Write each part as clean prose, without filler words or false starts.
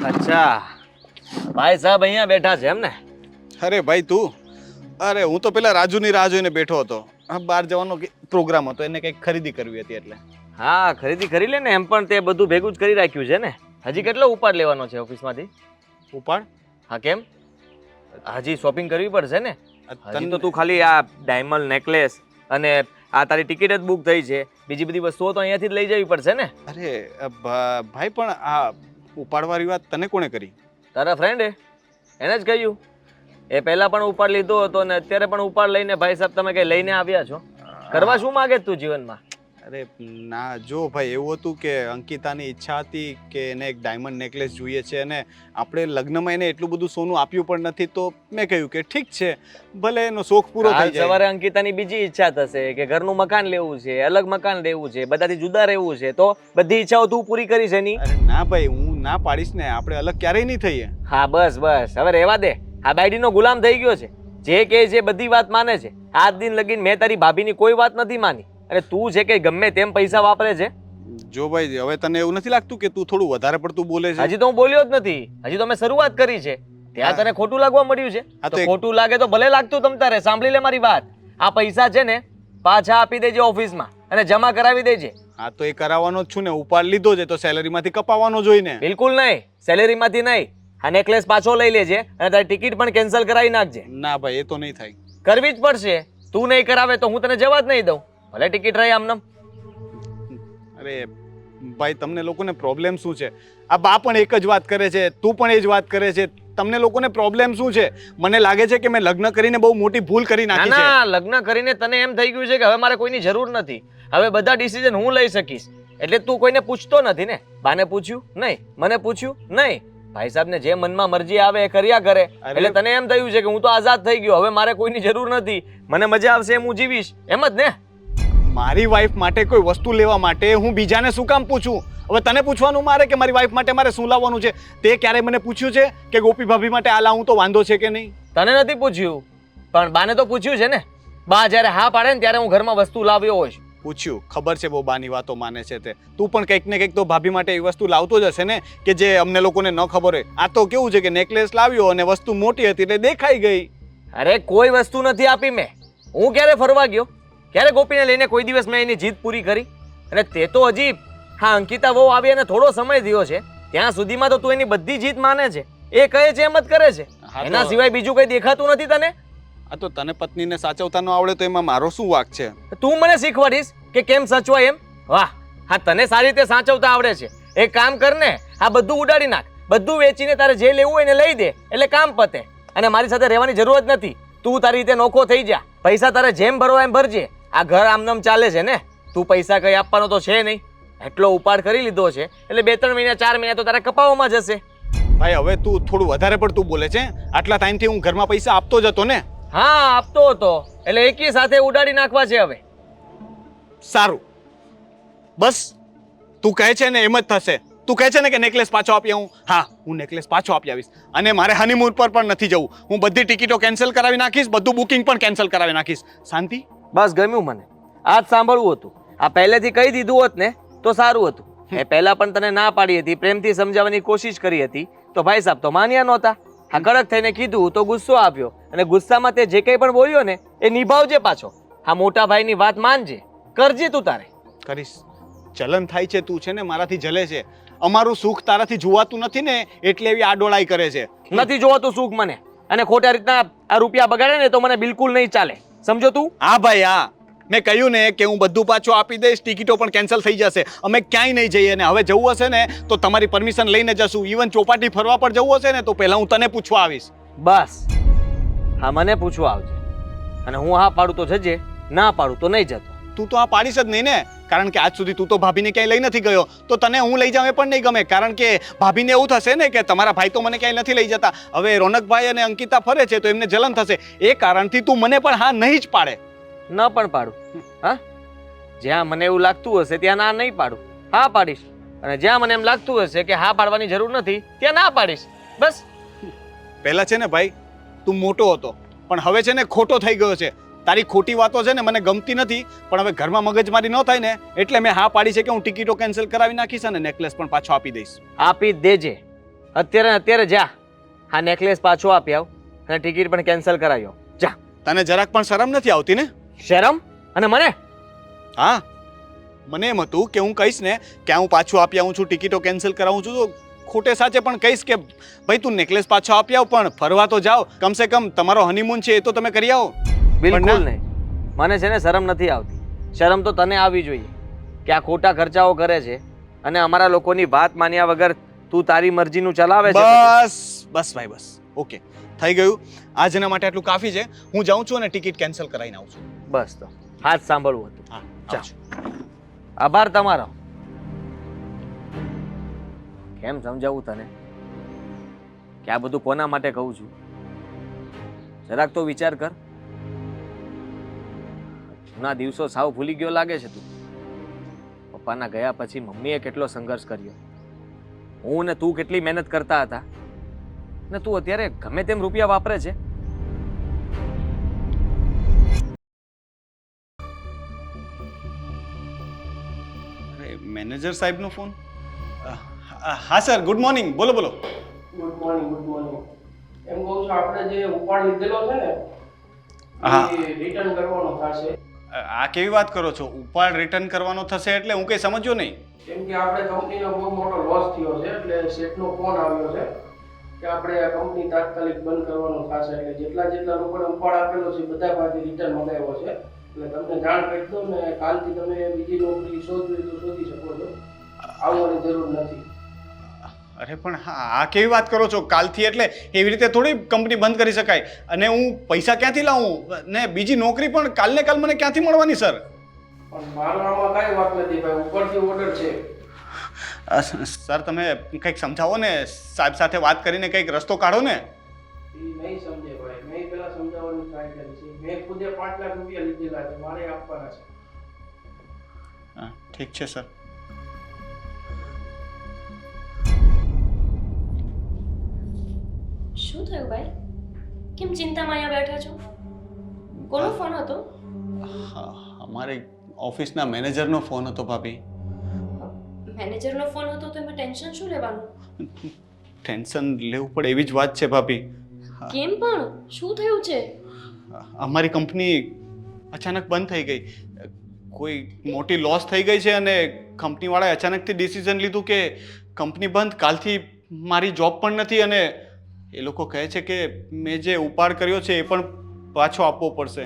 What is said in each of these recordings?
અચ્છા, ભાઈ સાહેબ અહીંયા બેઠા છે એમ ને? અરે ભાઈ તું, અરે હું તો પેલા રાજુની રાહ જોઈને બેઠો હતો. બહાર જવાનો પ્રોગ્રામ હતો, એને કંઈક ખરીદી કરવી હતી એટલે. હા, ખરીદી કરી લે ને. એમ પણ તે બધું ભેગું જ કરી રાખ્યું છે ને. હજી કેટલો ઉપાડ લેવાનો છે ઓફિસમાંથી? ઉપાડ? હા, કેમ? હજી શોપિંગ કરવી પડશે ને. હજી તો તું ખાલી આ ડાયમંડ નેકલેસ અને આ તારી ટિકિટ જ બુક થઈ છે. બીજી બધી વસ્તુઓ તો અહીંયાથી જ લઈ જવી પડશે ને. અરે ભાઈ, પણ આ ઉપાડવાળી વાત તને કોણે કરી? તારા ફ્રેન્ડે એને જ કહ્યું. એ પહેલા પણ ઉપાડ લીધો હતો ને અત્યારે પણ ઉપાડ લઈને ભાઈ સાહેબ તમે કઈ લઈને આવ્યા છો? કરવા શું માંગે તું જીવનમાં? અરે ના, જો ભાઈ એવું હતું કે અંકિતાની ઈચ્છા હતી કે એને એક ડાયમંડ નેકલેસ જોઈએ છે અને આપણે લગ્નમાં એને એટલું બધું સોનું આપ્યું પણ નથી, તો મેં કહ્યું કે ઠીક છે, ભલે એનો શોખ પૂરો થઈ જાય. સવારે અંકિતાની બીજી ઈચ્છા થશે કે ઘરનું મકાન લેવું છે, અલગ મકાન લેવું છે, બધાથી જુદા રહેવું છે, તો બધી ઈચ્છાઓ તું પૂરી કરીશ એની? અરે ના ભાઈ, હું ના પાડીશ ને, આપણે અલગ ક્યારેય નહીં થઈએ. હા બસ બસ, હવે રહેવા દે. આ બાયડીનો ગુલામ થઈ ગયો છે, જે કહે છે બધી વાત માને છે. આજ દિન લગીને મેં તારી ભાભીની કોઈ વાત નથી માની અને તું છે કે ગમે તેમ પૈસા વાપરે છે. જો ભાઈ, હવે તને એવું નથી લાગતું કે તું થોડું વધારે પડતું બોલે છે? હજી તો હું બોલ્યો જ નથી, હજી તો મેં શરૂઆત કરી છે. ત્યાં તને ખોટું લાગવા મળ્યું છે. તો ખોટું લાગે તો ભલે લાગતું તમ તારે. સાંભળી લે મારી વાત. આ પૈસા છે ને પાછા આપી દેજે ઓફિસમાં અને જમા કરાવી દેજે. હા તો એ કરાવવાનો જ છું ને. ઉપાડ લીધો છે તો સેલેરીમાંથી કપાવવાનો જોઈને. બિલકુલ નહીં, સેલેરીમાંથી નહીં. આ નેકલેસ પાછો લઈ લેજે અને તારી ટિકિટ પણ કેન્સલ કરાવી નાખજે. ના ભાઈ, એ તો નહીં થાય. કરવી જ પડશે. તું નહીં કરાવે તો હું તને જવા જ નહીં દઉં. ભલે ટિકિટ રહી આમનામ. અરે ભાઈ, તમને લોકોને પ્રોબ્લેમ શું છે? આ બા પણ એક જ વાત કરે છે, તું પણ એ જ વાત કરે છે. તમને લોકોને પ્રોબ્લેમ શું છે? મને લાગે છે કે મેં લગ્ન કરીને બહુ મોટી ભૂલ કરી નાખી છે. ના, લગ્ન કરીને તને એમ થઈ ગયું છે કે હવે મારે કોઈની જરૂર નથી. હવે બધા ડિસિઝન હું લઈ શકીશ. એટલે તું કોઈને પૂછતો નથી ને. બાને પૂછ્યું નહીં, મને પૂછ્યું નહીં. ભાઈ સાહેબ ને જે મનમાં મરજી આવે એ કર્યા કરે. એટલે તને એમ થયું છે કે હું તો આઝાદ થઈ ગયો, હવે મારે કોઈની જરૂર નથી, મને મજા આવશે એમ હું જીવીશ, એમ જ ને? મારી વાઈફ માટે કોઈ વસ્તુ લેવા માટે હું બીજાને શું કામ પૂછું? હવે તને પૂછવાનું મારે કે મારી વાઈફ માટે મારે શું લાવવાનું છે? તે ક્યારે મને પૂછ્યું છે કે ગોપી ભાભી માટે આ લાવું તો વાંધો છે કે નહીં? તને નથી પૂછ્યું, પણ બાને તો પૂછ્યું છે ને. બા જ્યારે હા પાડે ને ત્યારે હું ઘરમાં વસ્તુ લાવ્યો હોઈશ. પૂછ્યું, ખબર છે બહુ બાની વાતો માને છે તે. તું પણ કંઈક ને કંઈક તો ભાભી માટે એવી વસ્તુ લાવતો જ હશે ને કે જે અમને લોકોને ન ખબર હોય. આ તો કેવું છે કે નેકલેસ લાવ્યો અને વસ્તુ મોટી હતી એટલે દેખાઈ ગઈ. અરે કોઈ વસ્તુ નથી આપી મેં. હું ક્યારે ફરવા ગયો? ક્યારે ગોપીને લઈને કોઈ દિવસ મેં એની જીદ પૂરી કરી? અને તે તો હજી હા અંકિતા વહુ આવી અને થોડો સમય થયો છે, ત્યાં સુધીમાં તો તું એની બધી જીદ માને છે. એ કહે છે એમ જ કરે છે. એના સિવાય બીજું કઈ દેખાતું નથી તને? આ તો તને પત્નીને સાચવતા ન આવડે તો એમાં મારો શું વાંક છે? તું મને શીખવાડીશ કે કેમ સાચવાય એમ? વાહ, હા તને સારી રીતે સાચવતા આવડે છે. એક કામ કર ને, આ બધું ઉડાડી નાખ. બધું વેચીને તારે જે લેવું હોય એને લઈ દે એટલે કામ પતે. અને મારી સાથે રહેવાની જરૂર જ નથી. તું તારી રીતે નોખો થઈ જા. પૈસા તારે જેમ ભરવા એમ ભરજે. આ ઘર આમનામ ચાલે છે ને. તું પૈસા કઈ આપવાનો તો છે નહીં. એટલો ઉપાડ કરી લીધો છે એટલે 2-3 મહિના 4 મહિના તો તારે કપાવવામાં જશે. ભાઈ હવે તું થોડું વધારે પડતું બોલે છે. આટલા ટાઈમથી હું ઘરમાં પૈસા આપતો જ હતો ને. હા આપતો હતો, એટલે એકી સાથે ઉડાડી નાખવા છે હવે. સારું, બસ તું કહે છે ને એમ જ થશે. તું કહે છે ને કે નેકલેસ પાછો આપી આવું. હા, હું નેકલેસ પાછો આપી આવીશ. અને મારે હનીમૂન પર પણ નથી જવું. હું બધી ટિકિટો કેન્સલ કરાવી નાખીશ, બધું બુકિંગ પણ કેન્સલ કરાવી નાખીશ. શાંતિ? બસ ગમ્યું મને. આ જ સાંભળવું હતું. આ પહેલેથી કહી દીધું હોત ને તો સારું હતું. એ પહેલા પણ તને ના પાડી હતી, પ્રેમથી સમજાવવાની કોશિશ કરી હતી, તો ભાઈ સાહેબ તો માન્યા નહોતા. આ કડક થઈને કીધું તો ગુસ્સો આવ્યો અને ગુસ્સામાં તે જે કંઈ પણ બોલ્યો ને એ નિભાવજે પાછો. આ મોટા ભાઈની વાત માનજે, કરજે તું તારે. કરીશ. ચલન થાય છે, તું છે ને મારાથી જલે છે. અમારું સુખ તારાથી જોવાતું નથી ને એટલે એવી આડોળાઈ કરે છે. નથી જોવાતું સુખ મને, અને ખોટા રીતના આ રૂપિયા બગાડે ને તો મને બિલકુલ નહીં ચાલે, સમજો તું? હા ભાઈ હા, મેં કહ્યું ને કે હું બધું પાછું આપી દઈશ, ટિકિટો પણ કેન્સલ થઈ જશે. અમે ક્યાંય નહીં જઈએ ને હવે જવું હશે ને તો તમારી પરમિશન લઈને જશું. ઇવન ચોપાટી ફરવા પર જવું હશે ને તો પહેલા હું તને પૂછવા આવીશ. બસ હા, મને પૂછવા આવજે. અને હું હા પાડું તો જજે, ના પાડું તો નહીં જતો. તું તો આ પાડીશ જ નહીં ને, કારણ કે આજ સુધી તું તો ભાભીને ક્યાંય લઈ નથી ગયો. તો તને હું લઈ જાઉં એ પણ નહીં ગમે, કારણ કે ભાભીને એવું થશે ને કે તમારા ભાઈ તો મને ક્યાંય નથી લઈ જતા. હવે રોનકભાઈ અને અંકિતા ફરે છે તો એમને જલન થશે. એ કારણથી તું મને પણ હા નહીં જ પાડે. ન પણ પાડું. હા, જ્યાં મને એવું લાગતું હશે ત્યાં ના નહીં પાડું, હા પાડીશ. અને જ્યાં મને એમ લાગતું હશે કે હા પાડવાની જરૂર નથી ત્યાં ના પાડીશ. બસ. પહેલા છે ને ભાઈ તું મોટો હતો, પણ હવે છે ને ખોટો થઈ ગયો છે. તારી ખોટી વાતો છે ને મને ગમતી નથી, પણ હવે ઘરમાં મગજમારી ન થાય ને એટલે મેં હા પાડી છે કે હું ટિકિટો કેન્સલ કરાવી નાખીશ અને નેકલેસ પણ પાછો આપી દઈશ. આપી દેજે. અત્યારે ને અત્યારે જા આ નેકલેસ પાછો આપી આવ અને ટિકિટ પણ કેન્સલ કરાવ્યો જા. તને જરાક પણ શરમ નથી આવતી ને? શરમ? અને મને હા, મને એમ હતું કે હું કહીશ ને કે હું પાછું આપી આવું છું, ટિકિટો કેન્સલ કરાવું છું, તો ખોટે સાચે પણ કહીશ કે ભાઈ તું નેકલેસ પાછો આપી આવ, પણ ફરવા તો જાઓ, કમસે કમ તમારો હનીમૂન છે એ તો તમે કરી આવો. બિલકુલ ના. નહીં. મને છે ને શરમ નથી આવતી. શરમ તો તને આવી જોઈએ કે આ ખોટા ખર્ચાઓ કરે છે અને અમારા લોકોની વાત માન્યા વગર તું તારી મરજીનું ચલાવે છે. બસ બસ ભાઈ બસ, ઓકે થઈ ગયું. આજના માટે આટલું કાફી છે. હું જાઉં છું અને ટિકિટ કેન્સલ કરાવીને આવું છું. બસ તો હાથ સાંભળવું હતું. હા, ચાલ. આવજો. આભાર તમારો. કેમ સમજાવું તને કે આ બધું કોના માટે કહું છું? જરાક તો વિચાર કર. જૂના દિવસો સાવ ભૂલી ગયો લાગે છે તું. પપ્પાના ગયા પછી મમ્મીએ કેટલો સંઘર્ષ કર્યો, હું ને તું કેટલી મહેનત કરતા હતા, ને તું અત્યારે ગમે તેમ રૂપિયા વાપરે છે. મેનેજર સાહેબનો ફોન? હા સર, ગુડ મોર્નિંગ. બોલો બોલો. Good morning, good morning. એમ કહું છું આપણે જે ઉપાડ લીધેલો છે ને હા. એ રિટર્ન કરવાનો થશે. આ કેવી વાત કરો છો? ઉપાડ રિટર્ન કરવાનો થશે એટલે હું કંઈ સમજ્યો નહીં. કેમ કે આપણે કંપનીનો બહુ મોટો લોસ થયો છે એટલે શેઠનો ફોન આવ્યો છે કે આપણે આ કંપની તાત્કાલિક બંધ કરવાનો થશે. એટલે જેટલા લોકોને ઉપાડ આપેલો છે બધા પાસેથી રિટર્ન મંગાવ્યો છે. એટલે તમને જાણ કરી દો ને કાલથી તમે બીજી નોકરી શોધવી તો શોધી શકો છો. આવવાની જરૂર નથી. અરે પણ આ કેવી વાત કરો છો? કાલથી એટલે એવી રીતે થોડી કંપની બંધ કરી શકાય. અને હું પૈસા ક્યાંથી લાવું? ને બીજી નોકરી પણ કાલને કાલ મને ક્યાંથી મળવાની સર? પણ મારો આમાં કાંઈ વાત નથી ભાઈ, ઉપરથી ઓર્ડર છે. સર તમે કંઈક સમજાવો ને, સાહેબ સાથે વાત કરીને કંઈક રસ્તો કાઢો ને. એ નહીં સમજે ભાઈ, મેં પેલા સમજાવવાની ટ્રાય કરી છે. મેં ખુદે 5 લાખ રૂપિયા લીધેલા છે, મારે આપવાના છે. હા, ઠીક છે સર. શું થયું ભાઈ? કેમ ચિંતામાં અહીંયા બેઠા છો? કોનો ફોન હતો? અમારે ઓફિસના મેનેજરનો ફોન હતો ભાભી. મેનેજરનો ફોન હતો તો એમાં ટેન્શન શું લેવાનું? ટેન્શન લેવું પડે એવી જ વાત છે ભાભી. કેમ પણ? શું થયું છે? અમારી કંપની અચાનક બંધ થઈ ગઈ. કોઈ મોટી લોસ થઈ ગઈ છે અને કંપનીવાળાએ અચાનકથી ડિસિઝન લીધું કે કંપની બંધ, કાલથી મારી જોબ પણ નથી અને એ લોકો કહે છે કે મેં જે ઉપાડ કર્યો છે એ પણ પાછો આપવો પડશે.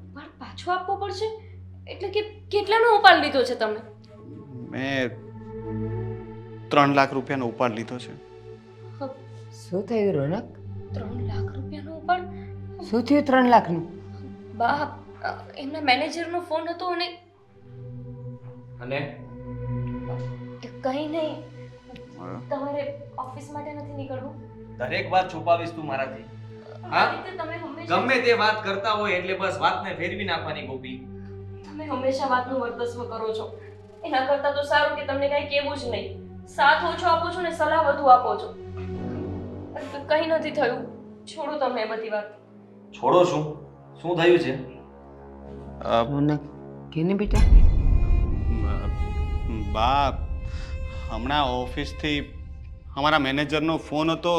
ઉપાડ પાછો આપવો પડશે? એટલે કે કેટલાનો ઉપાડ લીધો છે તમે? મેં 3 લાખ રૂપિયાનો ઉપાડ લીધો છે. શું થયું રોનક? 3 લાખ રૂપિયાનો ઉપાડ? શું થયું 3 લાખનું? બા, એમના મેનેજરનો ફોન હતો અને કંઈ નહીં. તમારે ઓફિસ માટે નથી નીકળવું? દરેક વાત છુપાવીશ તું મારાથી? આ રીતે તમે હંમેશા ગમે તે વાત કરતા હોય એટલે બસ વાતને ફેરવી નાખવાની ગોપી. તમે હંમેશા વાતનું વર્ચસ્વ કરો છો. એના કરતાં તો સારું કે તમને કાંઈ કહેવું જ નહીં. સાથ ઓછો આપો છો ને સલાહ વધુ આપો છો. કંઈ નથી થયું, છોડો તમે એ બધી વાત. છોડો શું? શું થયું છે? રોનક કેને બેટા? બા, હમણાં ઓફિસથી અમારા મેનેજરનો ફોન હતો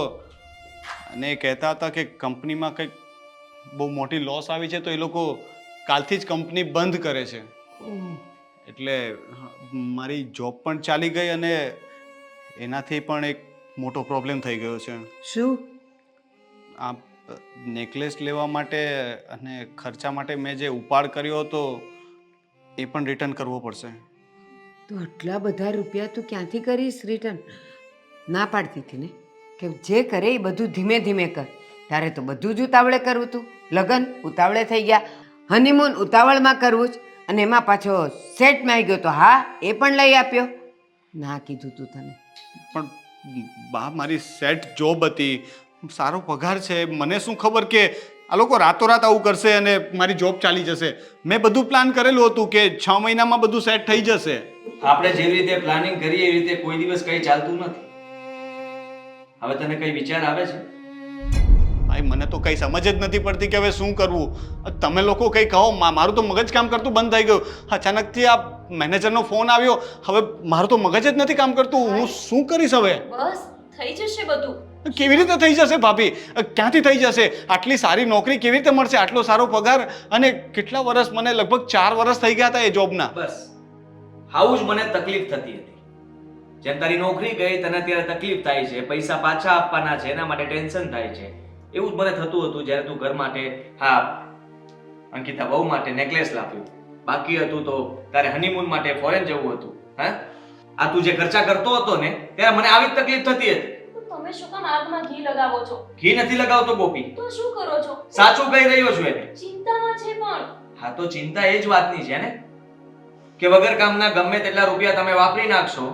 અને એ કહેતા હતા કે કંપનીમાં કંઈક બહુ મોટી લોસ આવી છે તો એ લોકો કાલથી જ કંપની બંધ કરે છે. એટલે મારી જોબ પણ ચાલી ગઈ અને એનાથી પણ એક મોટો પ્રોબ્લેમ થઈ ગયો છે. શું? આ નેકલેસ લેવા માટે અને ખર્ચા માટે મેં જે ઉપાડ કર્યો હતો એ પણ રિટર્ન કરવો પડશે. તો આટલા બધા રૂપિયા તું ક્યાંથી કરીશ રિટર્ન? ના પાડતી હતી ને કે જે કરે એ બધું ધીમે ધીમે કર. તારે તો બધું જ ઉતાવળે કરવું હતું. લગ્ન ઉતાવળે થઈ ગયા, હનીમૂન ઉતાવળમાં કરવું જ, અને એમાં પાછો સેટ માં આવી ગયો તો હા એ પણ લઈ આપ્યો. ના કીધું તું તને. પણ બા, મારી સેટ જોબ હતી, સારો પગાર છે. મને શું ખબર કે આ લોકો રાતોરાત આવું કરશે અને મારી જોબ ચાલી જશે. મેં બધું પ્લાન કરેલું હતું કે 6 મહિનામાં બધું સેટ થઈ જશે. આપણે જેવી રીતે પ્લાનિંગ કરીએ એવી રીતે કોઈ દિવસ કંઈ ચાલતું નથી. હવે તને કઈ વિચાર આવે છે? ભાઈ, મને તો કઈ સમજ જ નથી પડતી કે હવે શું કરવું. તમે લોકો કઈ કહો. મારું તો મગજ કામ કરતું બંધ થઈ ગયું. અચાનકથી આ મેનેજરનો ફોન આવ્યો. હવે મારું તો મગજ જ નથી કામ કરતું. હું શું કરીશ હવે? બસ થઈ જશે બધું. કેવી રીતે થઈ જશે ભાભી? ક્યાંથી થઈ જશે? આટલી સારી નોકરી કેવી રીતે મળશે? આટલો સારો પગાર, અને કેટલા વર્ષ, મને લગભગ 4 વર્ષ થઈ ગયા હતા એ જોબના. બસ આવું જ મને તકલીફ થતી હતી. જેમ તારી નોકરી ગઈ તને ત્યારે તકલીફ થાય છે, પૈસા પાછા આપવાના છે એના માટે ટેન્શન થાય છે, એવું જ મને થતું હતું જ્યારે તું ઘર માટે, હા અંકિતા બહુ માટે નેકલેસ લાવ્યું, બાકી હતું તો તારે હનીમૂન માટે ફોરેન જવું હતું. હા, આ તું જે ખર્ચા કરતો હતો ને ત્યારે મને આવી જ તકલીફ થતી હતી. તો તમે શું કામ આગમાં ઘી લગાવો છો? ઘી નથી લગાવતો ગોપી, તો શું કરો છો? સાચું કહી રહ્યો છું એને. ચિંતામાં છે પણ. હા તો ચિંતા એ જ વાતની છે ને કે વગર કામના ગમે તેટલા રૂપિયા તમે વાપરી નાખશો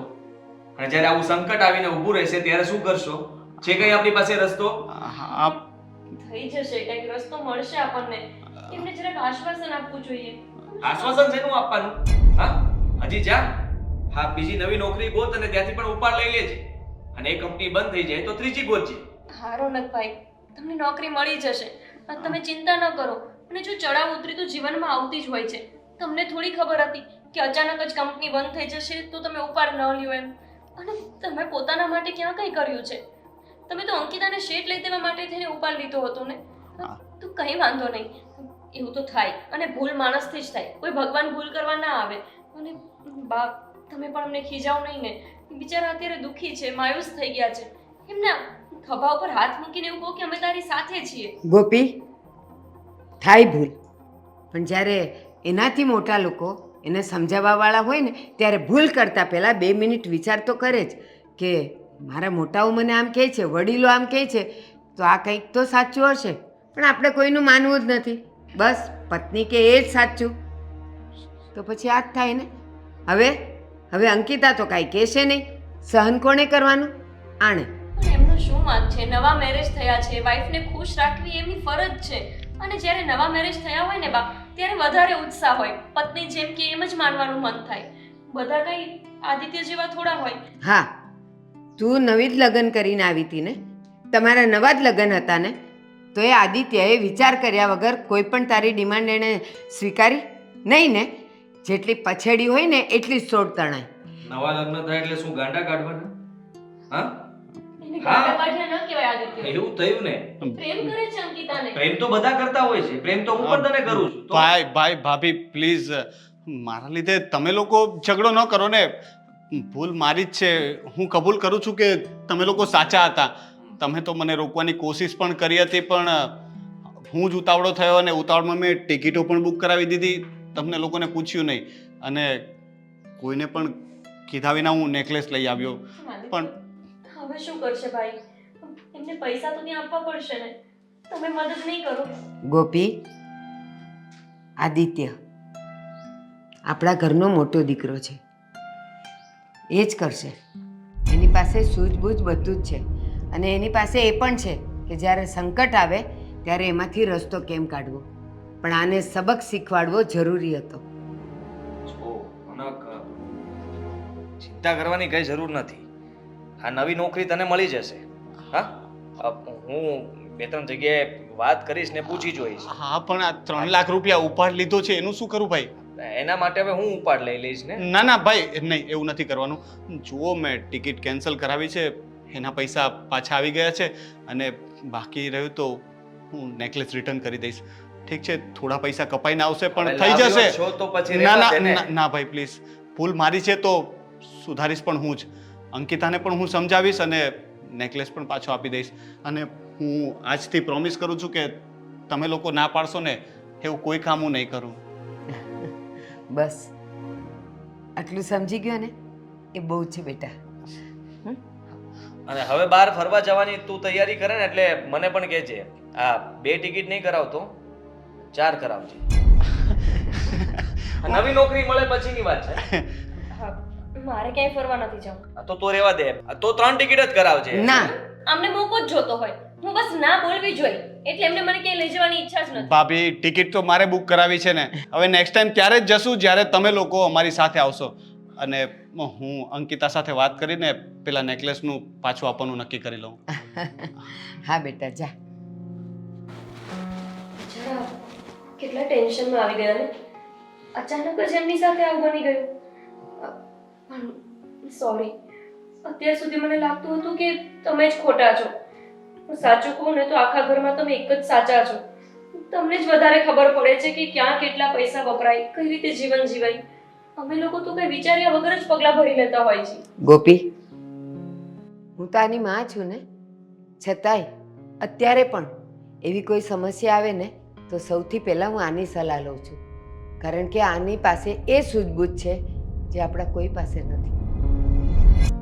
અને જ્યારે આવું સંકટ આવીને ઊભું રહેશે ત્યારે શું કરશો? છે કઈ આપણી પાસે રસ્તો? હા, થઈ જશે, કંઈક રસ્તો મળશે આપણને. એમને જરાક આશ્વાસન આપવું જોઈએ. આશ્વાસન શેનું આપવાનું? હા, હજી જા, હા બીજી નવી નોકરી ગોત અને ત્યાંથી પણ ઉપાડ લઈ લેજે, અને એ કંપની બંધ થઈ જાય તો ત્રીજી ગોતજે. હા રોનકભાઈ, તમને નોકરી મળી જશે, અને તમે ચિંતા ન કરો. અને જો ચડાવ ઉતરી તો જીવનમાં આવતી જ હોય છે. તમને થોડી ખબર હતી કે અચાનક જ કંપની બંધ થઈ જશે તો તમે ઉપાડ ન લ્યો એમ. અને તમે પોતાના માટે ક્યાં કંઈ કર્યું છે? તમે તો અંકિતાને શેઠ લઈ દેવા માટે થઈને ઉપાડ લીધો હતો ને. તો કંઈ વાંધો નહીં, એવું તો થાય, અને ભૂલ માણસથી જ થાય, કોઈ ભગવાન ભૂલ કરવા ના આવે. અને બા, તમે પણ અમને ખીજાવ નહીં ને. બિચારા અત્યારે દુઃખી છે, માયુસ થઈ ગયા છે. એમના ખભા ઉપર હાથ મૂકીને એવું કહો કે અમે તારી સાથે છીએ. ગોપી, થાય ભૂલ, પણ જ્યારે એનાથી મોટા લોકો એને સમજાવવાવાળા હોય ને ત્યારે ભૂલ કરતાં પહેલાં 2 મિનિટ વિચાર તો કરે જ કે મારા મોટાઓ મને આમ કહે છે, વડીલો આમ કહે છે, તો આ કંઈક તો સાચું હશે. પણ આપણે કોઈનું માનવું જ નથી, બસ પત્ની કે એ જ સાચું, તો પછી આ જ થાય ને. હવે અંકિતા તો કાંઈ કહેશે નહીં, સહન કોણે કરવાનું? આણે. પણ એમનું શું વાંક છે? નવા મેરેજ થયા છે, વાઈફને ખુશ રાખવી એમની ફરજ છે. અને જ્યારે નવા મેરેજ થયા હોય ને બા, ત્યારે વધારે ઉત્સાહ હોય, પત્ની જેમ કે એમ જ માનવાનું મન થાય. બધા કઈ આદિત્ય જેવા થોડા હોય. હા, તું નવી જ લગ્ન કરીને આવી હતી ને, તમારા નવા જ લગ્ન હતા ને, તો એ આદિત્યએ વિચાર કર્યા વગર કોઈ પણ તારી ડિમાન્ડ એણે સ્વીકારી નહીં ને. જેટલી પછેડી હોય ને એટલી જ સોડ તણાય. નવા લગ્ન થાય એટલે શું ગાંડા કાઢવાના? હા, એને ગાંડા કાઢ્યા ન કહેવાય આદિત્ય. એવું થયું ને. પ્રેમ કરે છે અંકિતાને. પ્રેમ તો બધા કરતા હોય છે, પ્રેમ તો હું પણ તને કરું છું. તો ભાઈ ભાભી પ્લીઝ, મારા લીધે તમે લોકો ઝઘડો ન કરો ને. ભૂલ મારી જ છે, હું કબૂલ કરું છું કે તમે લોકો સાચા હતા. તમે તો મને રોકવાની કોશિશ પણ કરી હતી, પણ હું જ ઉતાવળો થયો અને ઉતાવળમાં મેં ટિકિટો પણ બુક કરાવી દીધી, તમને લોકોને પૂછ્યું નહીં, અને કોઈને પણ કીધા વિના હું નેકલેસ લઈ આવ્યો. પણ હવે શું કરશે ભાઈ? એમને પૈસા તો ત્યાં આપવા પડશે ને. તમે મદદ નહીં કરો. ગોપી, આદિત્ય આપણા ઘરનો મોટો દીકરો છે, એ જ કરશે. એની પાસે સૂઝબૂઝ બધું જ છે, અને એની પાસે એ પણ છે કે જ્યારે સંકટ આવે ત્યારે એમાંથી રસ્તો કેમ કાઢવો. પણ આને સબક શીખવાડવો જરૂરી હતો. જો રોનક, ચિંતા કરવાની કઈ જરૂર નથી. આ નવી નોકરી તને મળી જશે. હા, હું 2-3 જગ્યાએ વાત કરીશ ને પૂછી જોઈશ. હા, પણ આ 3 લાખ રૂપિયા ઉપાડ લીધો છે એનું શું કરું ભાઈ? એના માટે હવે હું ઉપાડ લઈ લઈશ ને. ના ના ભાઈ, નહીં, એવું નથી કરવાનું. જુઓ, મેં ટિકિટ કેન્સલ કરાવી છે, એના પૈસા પાછા આવી ગયા છે, અને બાકી રહ્યું તો હું નેકલેસ રિટર્ન કરી દઈશ. ઠીક છે, થોડા પૈસા કપાઈને આવશે પણ હવે થઈ લાવ્યો જશે. છો તો પછી ના રહેવા દે ને. ના ના ભાઈ પ્લીઝ, ભૂલ મારી છે તો સુધારીશ પણ હું જ. અંકિતાને પણ હું સમજાવીશ અને નેકલેસ પણ પાછો આપી દઈશ. અને હું આજથી પ્રોમિસ કરું છું કે તમે લોકો ના પાડશો ને એવું કોઈ કામ હું નહીં કરું. બસ આટલું સમજી ગયો ને, એ બહુ છે બેટા. અને હવે બહાર ફરવા જવાની તું તૈયારી કરે ને એટલે મને પણ કહેજે. આ 2 ટિકિટ નહીં કરાવતો, 4 કરાવજે. આ નવી નોકરી મળે પછીની વાત છે. હા, મારે ક્યાંય ફરવા નથી જવું. તો રહેવા દે, તો 3 ટિકિટ જ કરાવજે. ના, અમને મોકો જ જોતો હોય, હું બસ ના બોલવી જોઈએ, એટલે એમને મને ક્યાંય લઈ જવાની ઈચ્છા જ નથી. ભાભી, ટિકિટ તો મારે બુક કરાવી છે ને. હવે નેક્સ્ટ ટાઈમ ત્યારે જ જશું જ્યારે તમે લોકો અમારી સાથે આવશો. અને હું અંકિતા સાથે વાત કરીને પેલા નેકલેસનું પાછું આપવાનું નક્કી કરી લઉં. હા બેટા, જા. જરા કેટલા ટેન્શનમાં આવી ગયા ને. અચાનક જ એમની સાથે આવું બની ગયું. પણ સોરી, અત્યાર સુધી મને લાગતું હતું કે તમે જ ખોટા છો. પણ સાચું કહું ને તો આખા ઘરમાં તમે એક જ સાચા છો. તમને જ વધારે ખબર પડે છે કે ક્યાં કેટલા પૈસા વપરાય, કઈ રીતે જીવન જીવાય. અમે લોકો તો કઈ વિચાર્યા વગર જ પગલાં ભરી લેતા હોય છે. ગોપી, હું તો આની માં છું ને, છતાંય અત્યારે પણ એવી કોઈ સમસ્યા આવે ને તો સૌથી પહેલાં હું આની સલાહ લઉં છું. કારણ કે આની પાસે એ સૂઝબૂઝ છે જે આપણા કોઈ પાસે નથી.